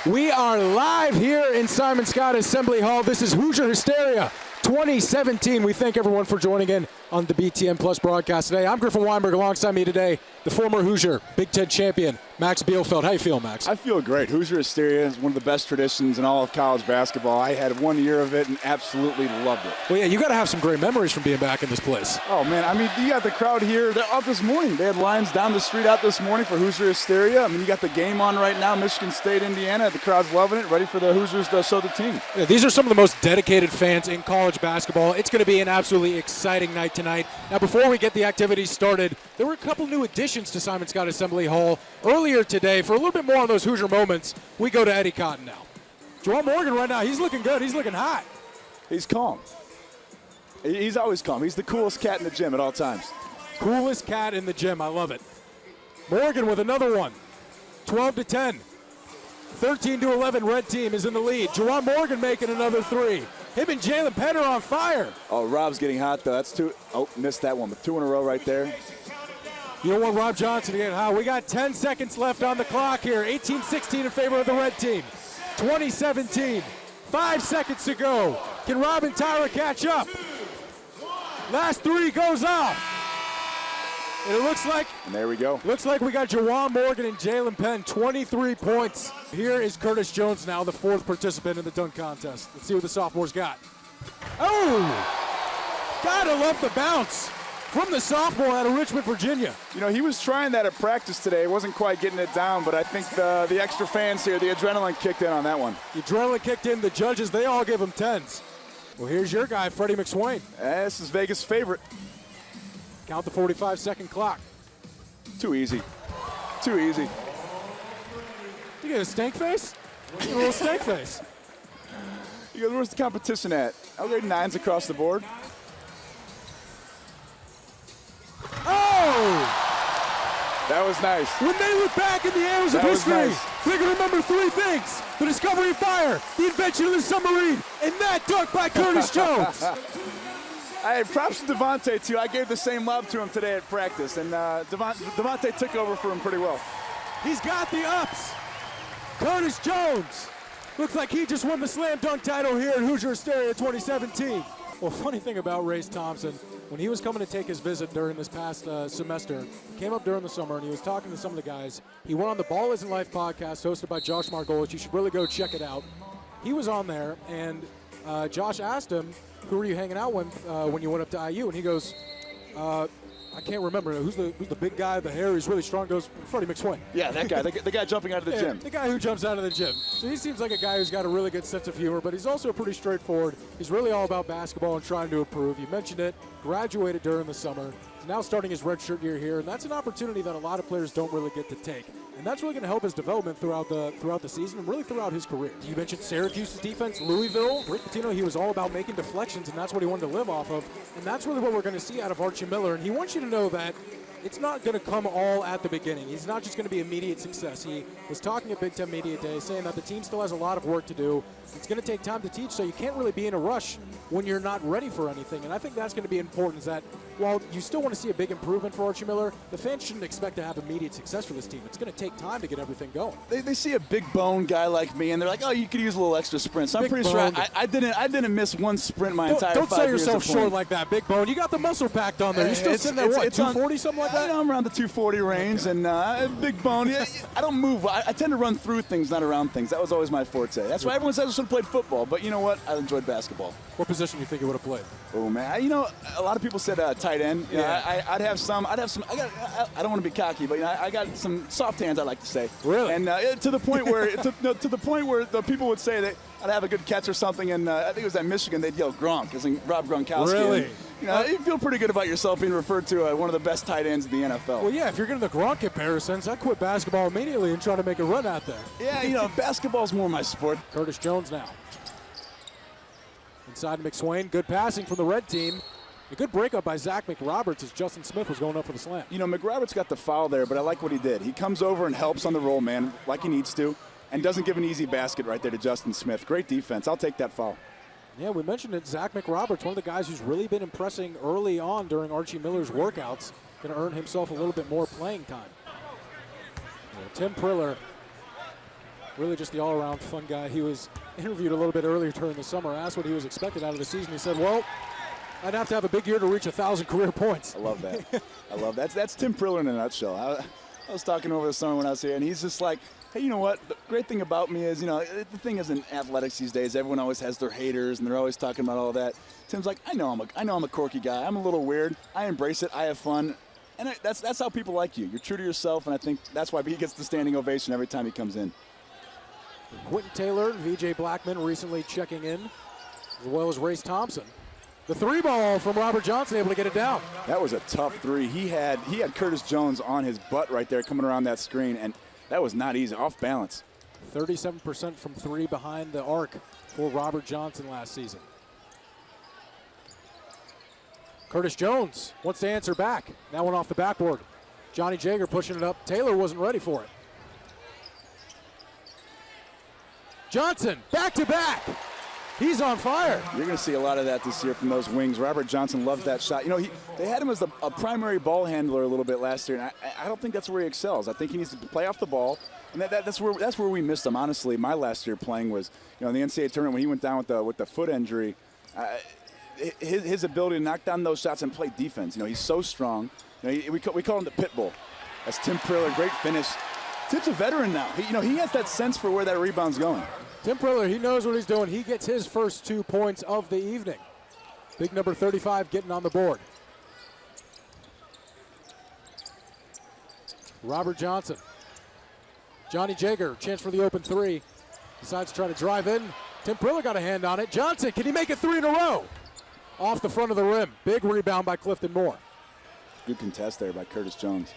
We are live here in Simon Scott Assembly Hall. This is Hoosier Hysteria 2017. We thank everyone for joining in on the BTN Plus broadcast today. I'm Griffin Weinberg. Alongside me today, the former Hoosier Big Ten champion, Max Bielfeld. How you feel, Max? I feel great. Hoosier Hysteria is one of the best traditions in all of college basketball. I had 1 year of it and absolutely loved it. Well, yeah, you got to have some great memories from being back in this place. Oh, man. I mean, you got the crowd here. They're out this morning. They had lines down the street out this morning for Hoosier Hysteria. I mean, you got the game on right now, Michigan State, Indiana. The crowd's loving it, ready for the Hoosiers to show the team. Yeah, these are some of the most dedicated fans in college basketball. It's going to be an absolutely exciting night tonight. Now, before we get the activities started, there were a couple new additions to Simon Scott Assembly Hall earlier today. For a little bit more on those Hoosier moments, we go to Eddie Cotton now. Jawan Morgan right now, he's looking good. He's looking hot. He's calm. He's always calm. He's the coolest cat in the gym at all times. Coolest cat in the gym. I love it. Morgan with another one. 12-10. 13-11, red team is in the lead. Jawan Morgan making another three. Him and Jalen Penn are on fire. Oh, Rob's getting hot, though. That's two. Oh, missed that one, but two in a row right there. You don't want Rob Johnson to get hot. We got 10 seconds left on the clock here. 18-16 in favor of the red team. 2017. 5 seconds to go. Can Rob and Tyra catch up? Last three goes off. And it looks like, and there we go. Looks like we got Jawan Morgan and Jalen Penn, 23 points. Here is Curtis Jones now, the fourth participant in the dunk contest. Let's see what the sophomores got. Oh! Gotta love the bounce from the sophomore out of Richmond, Virginia. You know, he was trying that at practice today. Wasn't quite getting it down, but I think the extra fans here, the adrenaline kicked in on that one. The adrenaline kicked in. The judges, they all give him 10s. Well, here's your guy, Freddie McSwain. This is Vegas' favorite. Count the 45-second clock. Too easy. Too easy. You get a stank face? You get a little stank face. You go, where's the competition at? Okay, 9s across the board. Oh! That was nice. When they look back in the annals of history, they're going to remember three things: the discovery of fire, the invention of the submarine, and that dunk by Curtis Jones. Hey, props to Devontae, too. I gave the same love to him today at practice, and Devontae took over for him pretty well. He's got the ups. Curtis Jones looks like he just won the slam dunk title here at Hoosier Hysteria 2017. Well, funny thing about Race Thompson, when he was coming to take his visit during this past semester, he came up during the summer and he was talking to some of the guys. He went on the Ball Isn't Life podcast hosted by Josh Margolis. You should really go check it out. He was on there, and Josh asked him, who were you hanging out with when you went up to IU? And he goes, I can't remember. Who's the big guy, the hair, he's really strong, goes, Freddie McSwain. Yeah, that guy, the guy jumping out of the gym. The guy who jumps out of the gym. So he seems like a guy who's got a really good sense of humor, but he's also pretty straightforward. He's really all about basketball and trying to improve. You mentioned it, graduated during the summer. He's now starting his redshirt year here, and that's an opportunity that a lot of players don't really get to take. And that's really going to help his development throughout the season and really throughout his career. You mentioned Syracuse's defense, Louisville. Rick Pitino, he was all about making deflections, and that's what he wanted to live off of. And that's really what we're going to see out of Archie Miller. And he wants you to know that it's not going to come all at the beginning. He's not just going to be immediate success. He was talking at Big Ten Media Day saying that the team still has a lot of work to do. It's going to take time to teach, so you can't really be in a rush when you're not ready for anything. And I think that's going to be important, is that while you still want to see a big improvement for Archie Miller, the fans shouldn't expect to have immediate success for this team. It's going to take time to get everything going. They see a big bone guy like me, and they're like, oh, you could use a little extra sprint. So I'm pretty sure I didn't miss one sprint my entire 5 years. Don't sell yourself short like that, big bone. You got the muscle packed on there. You're still sitting there, what, 240, something like that? I'm around the 240 range, and big bone. I don't move. I tend to run through things, not around things. That was always my forte. That's why everyone says I should have played football, but you know what? I enjoyed basketball. What position do you think you would have played? Oh, man. You know, a lot of people said tight end. I'd have some. I don't want to be cocky, but I got some soft hands, I like to say. Really? And to the point where the people would say that I'd have a good catch or something, and I think it was at Michigan, they'd yell Gronk, as in Rob Gronkowski. Really? And, you know, you feel pretty good about yourself being referred to one of the best tight ends in the NFL. Well, yeah, if you're getting the Gronk comparisons, I'd quit basketball immediately and try to make a run out there. Yeah, you know, basketball's more my sport. Curtis Jones now. Inside McSwain, good passing from the red team. A good breakup by Zach McRoberts as Justin Smith was going up for the slam. You know, McRoberts got the foul there, but I like what he did. He comes over and helps on the roll, man, like he needs to, and doesn't give an easy basket right there to Justin Smith. Great defense. I'll take that foul. Yeah, we mentioned it. Zach McRoberts, one of the guys who's really been impressing early on during Archie Miller's workouts, going to earn himself a little bit more playing time. Tim Priller really just the all-around fun guy. He was interviewed a little bit earlier during the summer, asked what he was expected out of the season. He said, well, I'd have to have a big year to reach 1,000 career points. I love that. I love that. That's Tim Priller in a nutshell. I was talking over the summer when I was here, and he's just like, hey, you know what? The great thing about me is, the thing is in athletics these days, everyone always has their haters, and they're always talking about all that. Tim's like, I know I'm a quirky guy. I'm a little weird. I embrace it. I have fun. And that's how people like you. You're true to yourself, and I think that's why he gets the standing ovation every time he comes in. Quentin Taylor and VJ Blackman recently checking in, as well as Race Thompson. The three ball from Robert Johnson able to get it down. That was a tough three. He had Curtis Jones on his butt right there coming around that screen, and that was not easy, off balance. 37% from three behind the arc for Robert Johnson last season. Curtis Jones wants to answer back. That one off the backboard. Johnny Jager pushing it up. Taylor wasn't ready for it. Johnson, back to back. He's on fire. You're going to see a lot of that this year from those wings. Robert Johnson loves that shot. They had him as a primary ball handler a little bit last year, and I don't think that's where he excels. I think he needs to play off the ball, and that's where we missed him. Honestly, my last year playing was, in the NCAA tournament when he went down with the foot injury. His ability to knock down those shots and play defense. He's so strong. We call him the pit bull. That's Tim Priller, great finish. Tim's a veteran now. He has that sense for where that rebound's going. Tim Priller, he knows what he's doing. He gets his first 2 points of the evening. Big number 35 getting on the board. Robert Johnson. Johnny Jager, chance for the open three. Decides to try to drive in. Tim Priller got a hand on it. Johnson, can he make it 3 in a row? Off the front of the rim. Big rebound by Clifton Moore. Good contest there by Curtis Jones.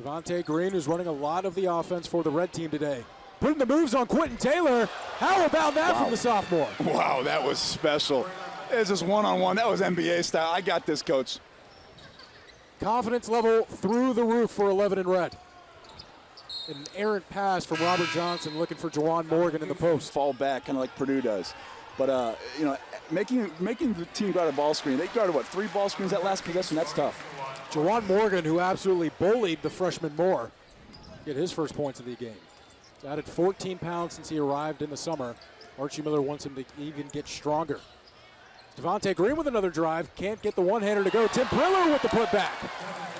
Devontae Green, who's running a lot of the offense for the red team today. Putting the moves on Quentin Taylor. How about that from the sophomore? Wow, that was special. It's just one-on-one. That was NBA style. I got this, coach. Confidence level through the roof for 11 in red. An errant pass from Robert Johnson looking for Juwan Morgan in the post. Fall back, kind of like Purdue does. But, making the team guard a ball screen. They guarded, 3 ball screens that last possession? That's tough. Juwan Morgan, who absolutely bullied the freshman Moore, get his first points of the game. He's added 14 pounds since he arrived in the summer. Archie Miller wants him to even get stronger. Devontae Green with another drive. Can't get the one-hander to go. Tim Priller with the putback.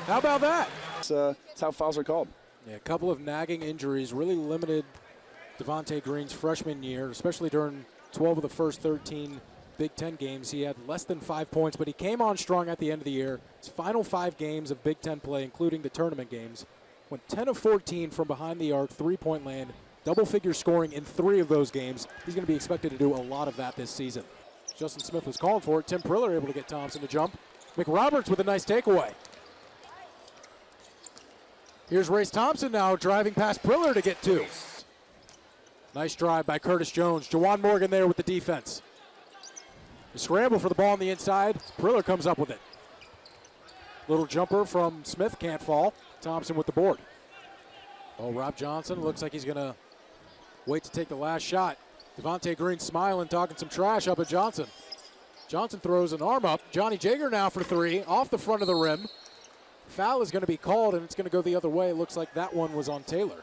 How about that? That's how fouls are called. Yeah, a couple of nagging injuries really limited Devontae Green's freshman year, especially during 12 of the first 13 Big Ten games. He had less than 5 points, but he came on strong at the end of the year. His final 5 games of Big Ten play, including the tournament games, went 10 of 14 from behind the arc, three-point land, double-figure scoring in 3 of those games. He's going to be expected to do a lot of that this season. Justin Smith was calling for it. Tim Priller able to get Thompson to jump. McRoberts with a nice takeaway. Here's Race Thompson now driving past Priller to get 2. Nice drive by Curtis Jones. Juwan Morgan there with the defense. The scramble for the ball on the inside. Priller comes up with it. Little jumper from Smith, can't fall. Thompson with the board. Oh, Rob Johnson looks like he's going to wait to take the last shot. Devontae Green smiling, talking some trash up at Johnson. Johnson throws an arm up. Johnny Jager now for 3, off the front of the rim. Foul is going to be called, and it's going to go the other way. It looks like that one was on Taylor.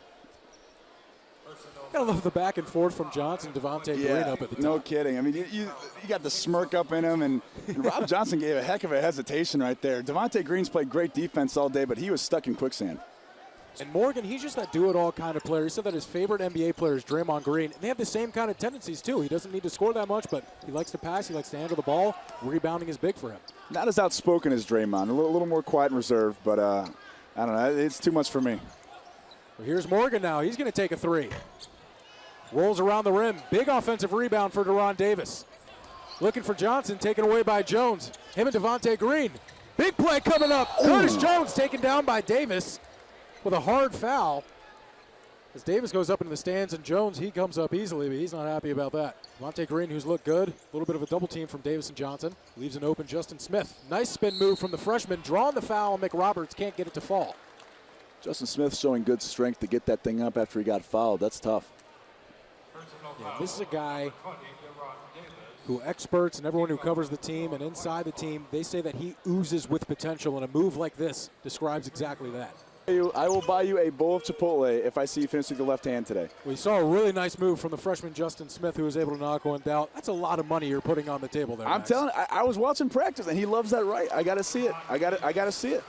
Gotta love the back and forth from Johnson, Devontae Green up at the top. No kidding. I mean, you got the smirk up in him, and Rob Johnson gave a heck of a hesitation right there. Devontae Green's played great defense all day, but he was stuck in quicksand. And Morgan, he's just that do-it-all kind of player. He said that his favorite NBA player is Draymond Green. And they have the same kind of tendencies, too. He doesn't need to score that much, but he likes to pass. He likes to handle the ball. Rebounding is big for him. Not as outspoken as Draymond. A little more quiet and reserved, but I don't know. It's too much for me. Well, here's Morgan now. He's going to take a 3. Rolls around the rim. Big offensive rebound for Deron Davis. Looking for Johnson, taken away by Jones. Him and Devontae Green. Big play coming up. Curtis Jones taken down by Davis with a hard foul. As Davis goes up into the stands, and Jones, he comes up easily, but he's not happy about that. Devontae Green, who's looked good. A little bit of a double team from Davis and Johnson. Leaves an open Justin Smith. Nice spin move from the freshman. Drawing the foul, McRoberts can't get it to fall. Justin Smith showing good strength to get that thing up after he got fouled. That's tough. Yeah, this is a guy who experts and everyone who covers the team and inside the team, they say that he oozes with potential, and a move like this describes exactly that. I will buy you a bowl of Chipotle if I see you finish with the left hand today. We saw a really nice move from the freshman Justin Smith, who was able to knock one down. That's a lot of money you're putting on the table there, I'm Max. telling you, I was watching practice, and he loves that right. I got to see it. I got to see it.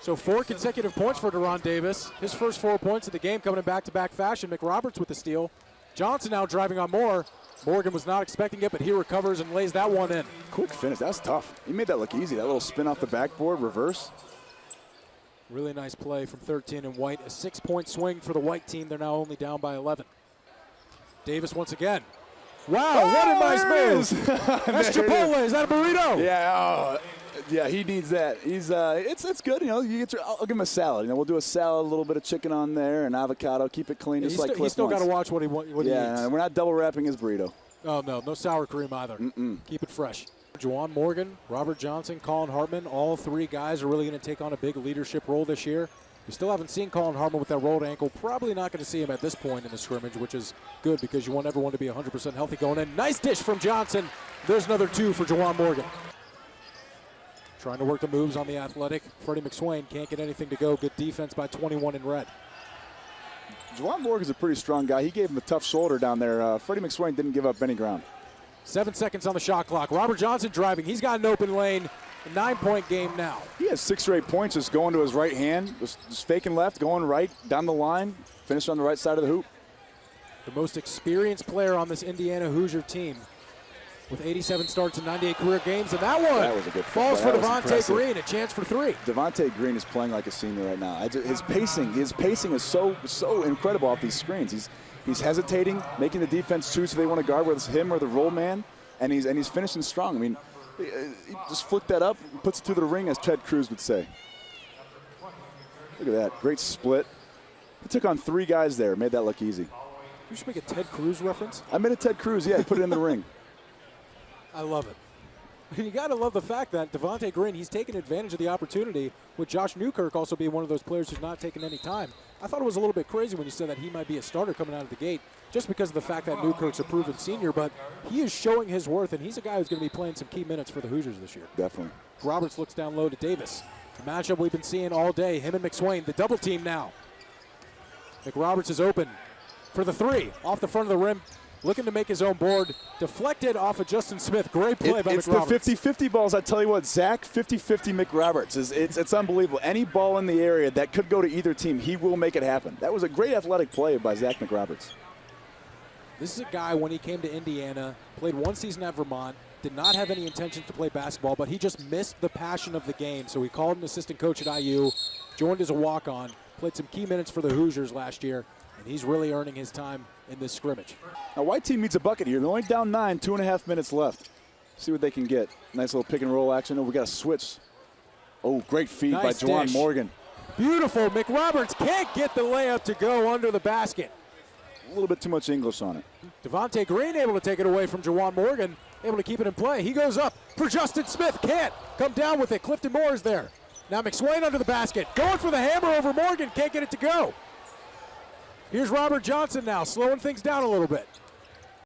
So 4 consecutive points for Deron Davis. His first 4 points of the game coming in back-to-back fashion. McRoberts with the steal. Johnson now driving on Moore. Morgan was not expecting it, but he recovers and lays that one in. Quick finish. That's tough. He made that look easy. That little spin off the backboard, reverse. Really nice play from 13 and White. A 6-point swing for the White team. They're now only down by 11. Davis once again. Wow, what a nice move. That's Chipotle. Is that a burrito? Yeah, yeah, he needs that. He's it's good. You know, I'll give him a salad. You know, we'll do a salad, a little bit of chicken on there, and avocado. Keep it clean, just like Cliff He's still got wants. to watch what he eats. Yeah, we're not double wrapping his burrito. Oh, no sour cream either. Keep it fresh. Juwan Morgan, Robert Johnson, Colin Hartman, all 3 guys are really going to take on a big leadership role this year. We still haven't seen Colin Hartman with that rolled ankle. Probably not going to see him at this point in the scrimmage, which is good because you want everyone to be 100% healthy going in. Nice dish from Johnson. There's another 2 for Juwan Morgan. Trying to work the moves on the athletic. Freddie McSwain can't get anything to go. Good defense by 21 in red. Juwan Morgan's a pretty strong guy. He gave him a tough shoulder down there. Freddie McSwain didn't give up any ground. 7 seconds on the shot clock. Robert Johnson driving. He's got an open lane. A 9-point game now. He has 6 or 8 points just going to his right hand, just faking left, going right, down the line, finish on the right side of the hoop. The most experienced player on this Indiana Hoosier team with 87 starts in 98 career games. And that one was a good falls for that was Devontae impressive. Green, a chance for 3. Devontae Green is playing like a senior right now. His pacing is so incredible off these screens. He's hesitating, making the defense choose who they want to guard, whether it's him or the roll man, and he's finishing strong. I mean, he just flicked that up, puts it through the ring, as Ted Cruz would say. Look at that, great split. He took on 3 guys there, made that look easy. You should make a Ted Cruz reference. I made a Ted Cruz, yeah, he put it in the ring. I love it. You got to love the fact that Devontae Green, he's taken advantage of the opportunity, with Josh Newkirk also being one of those players who's not taking any time. I thought it was a little bit crazy when you said that he might be a starter coming out of the gate, just because of the fact that Newkirk's a proven senior, but he is showing his worth, and he's a guy who's going to be playing some key minutes for the Hoosiers this year. Definitely. Roberts looks down low to Davis. The matchup we've been seeing all day, him and McSwain, the double team now. McRoberts is open for the 3, off the front of the rim, looking to make his own board. Deflected off of Justin Smith. Great play by It's McRoberts. the 50-50 balls. I tell you what, Zach, 50-50 McRoberts. It's unbelievable. Any ball in the area that could go to either team, he will make it happen. That was a great athletic play by Zach McRoberts. This is a guy, when he came to Indiana, played 1 season at Vermont, did not have any intention to play basketball, but he just missed the passion of the game. So he called an assistant coach at IU, joined as a walk-on, played some key minutes for the Hoosiers last year, and he's really earning his time in this scrimmage. Now, White team needs a bucket here. They're only down 9, 2.5 minutes left. See what they can get. Nice little pick and roll action. Oh, we got a switch. Oh, great feed by Juwan Morgan. Beautiful. McRoberts can't get the layup to go under the basket. A little bit too much English on it. Devontae Green able to take it away from Juwan Morgan, able to keep it in play. He goes up for Justin Smith. Can't come down with it. Clifton Moore is there. Now McSwain under the basket. Going for the hammer over Morgan. Can't get it to go. Here's Robert Johnson now, slowing things down a little bit.